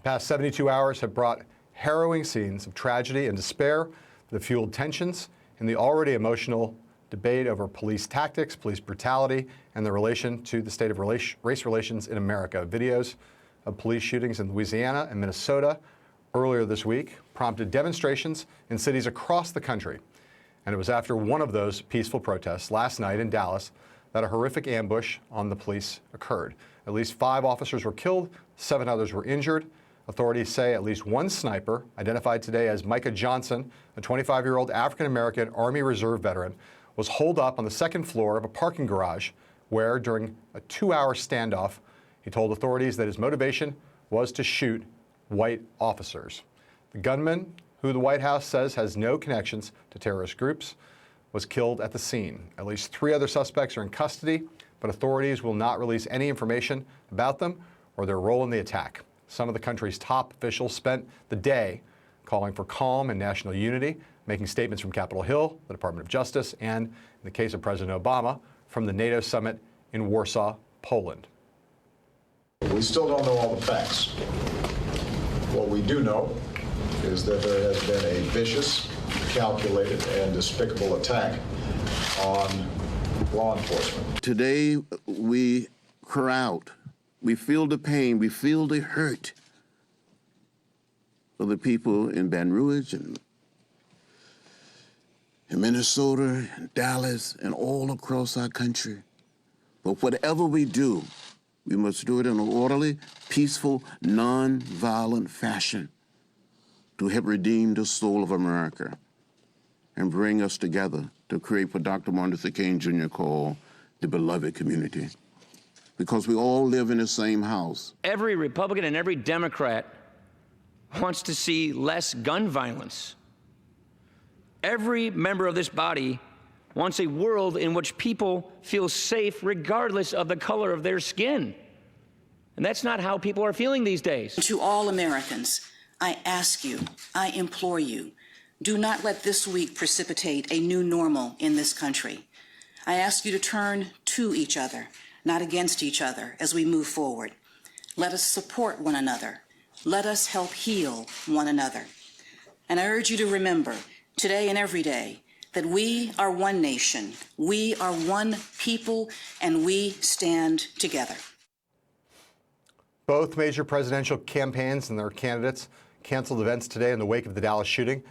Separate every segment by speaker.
Speaker 1: The past 72 hours have brought harrowing scenes of tragedy and despair that fueled tensions in the already emotional debate over police tactics, police brutality, and the relation to the state of race relations in America. Videos of police shootings in Louisiana and Minnesota earlier this week prompted demonstrations in cities across the country. And it was after one of those peaceful protests last night in Dallas that a horrific ambush on the police occurred. At least 5 officers were killed, 7 others were injured. Authorities say at least one sniper, identified today as Micah Johnson, a 25-year-old African-American Army Reserve veteran, was holed up on the second floor of a parking garage where, during a 2-hour standoff, he told authorities that his motivation was to shoot white officers. The gunman, who the White House says has no connections to terrorist groups, was killed at the scene. At least 3 other suspects are in custody, but authorities will not release any information about them or their role in the attack. Some of the country's top officials spent the day calling for calm and national unity, making statements from Capitol Hill, the Department of Justice, and, in the case of President Obama, from the NATO summit in Warsaw, Poland.
Speaker 2: We still don't know all the facts. What we do know is that there has been a vicious, calculated, and despicable attack on law enforcement.
Speaker 3: Today, we cry out. We feel the pain. We feel the hurt of the people in Baton Rouge and in Minnesota, and Dallas, and all across our country. But whatever we do, we must do it in an orderly, peaceful, non-violent fashion to help redeem the soul of America and bring us together to create what Dr. Martin Luther King Jr. called the beloved community. Because we all live in the same house.
Speaker 4: Every Republican and every Democrat wants to see less gun violence. Every member of this body wants a world in which people feel safe regardless of the color of their skin. And that's not how people are feeling these days.
Speaker 5: To all Americans, I ask you, I implore you, do not let this week precipitate a new normal in this country. I ask you to turn to each other, not against each other, as we move forward. Let us support one another. Let us help heal one another. And I urge you to remember, today and every day, that we are one nation, we are one people, and we stand together.
Speaker 1: Both major presidential campaigns and their candidates canceled events today in the wake of the Dallas shooting.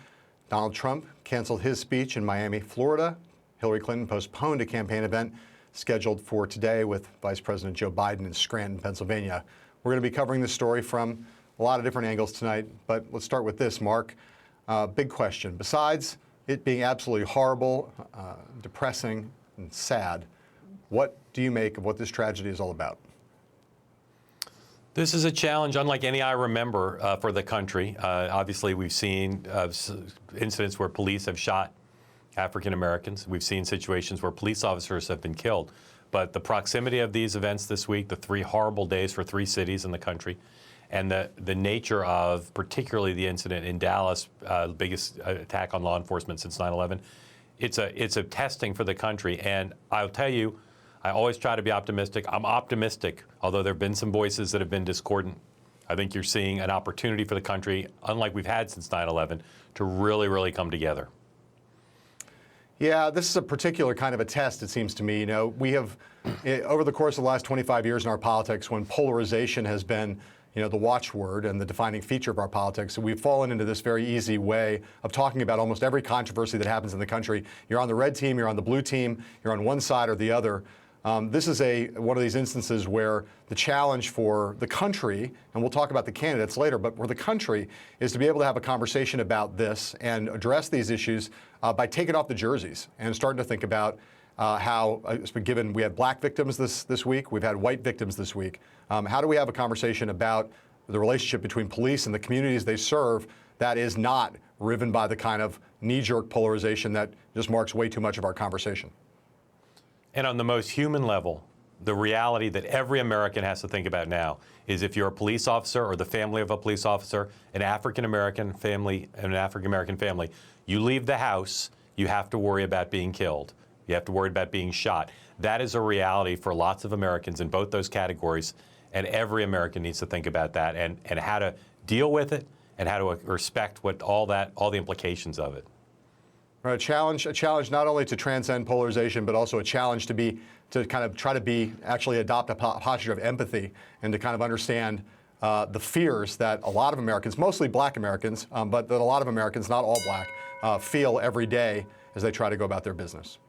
Speaker 1: Donald Trump canceled his speech in Miami, Florida. Hillary Clinton postponed a campaign event scheduled for today with Vice President Joe Biden in Scranton, Pennsylvania. We're going to be covering this story from a lot of different angles tonight, but let's start with this, Mark. Big question. Besides it being absolutely horrible, depressing, and sad, what do you make of what this tragedy is all about?
Speaker 6: This is a challenge unlike any I remember for the country. Obviously, we've seen incidents where police have shot African Americans. We've seen situations where police officers have been killed. But the proximity of these events this week, the 3 horrible days for 3 cities in the country, and the nature of particularly the incident in Dallas, the biggest attack on law enforcement since 9/11, it's a testing for the country. And I'll tell you, I always try to be optimistic. I'm optimistic, although there have been some voices that have been discordant. I think you're seeing an opportunity for the country, unlike we've had since 9/11, to really, really come together.
Speaker 1: Yeah, this is a particular kind of a test, it seems to me. You know, we have, over the course of the last 25 years in our politics, when polarization has been, you know, the watchword and the defining feature of our politics, we've fallen into this very easy way of talking about almost every controversy that happens in the country. You're on the red team, you're on the blue team, you're on one side or the other. This is one of these instances where the challenge for the country, and we'll talk about the candidates later, but for the country is to be able to have a conversation about this and address these issues by taking off the jerseys and starting to think about how, given we had black victims this week, we've had white victims this week, how do we have a conversation about the relationship between police and the communities they serve that is not riven by the kind of knee-jerk polarization that just marks way too much of our conversation?
Speaker 6: And on the most human level, the reality that every American has to think about now is if you're a police officer or the family of a police officer, an African-American family, you leave the house, you have to worry about being killed. You have to worry about being shot. That is a reality for lots of Americans in both those categories, and every American needs to think about that and how to deal with it and how to respect what all the implications of it.
Speaker 1: A challenge not only to transcend polarization, but also a challenge to kind of try to actually adopt a posture of empathy and to kind of understand the fears that a lot of Americans, mostly black Americans, but that a lot of Americans, not all black, feel every day as they try to go about their business.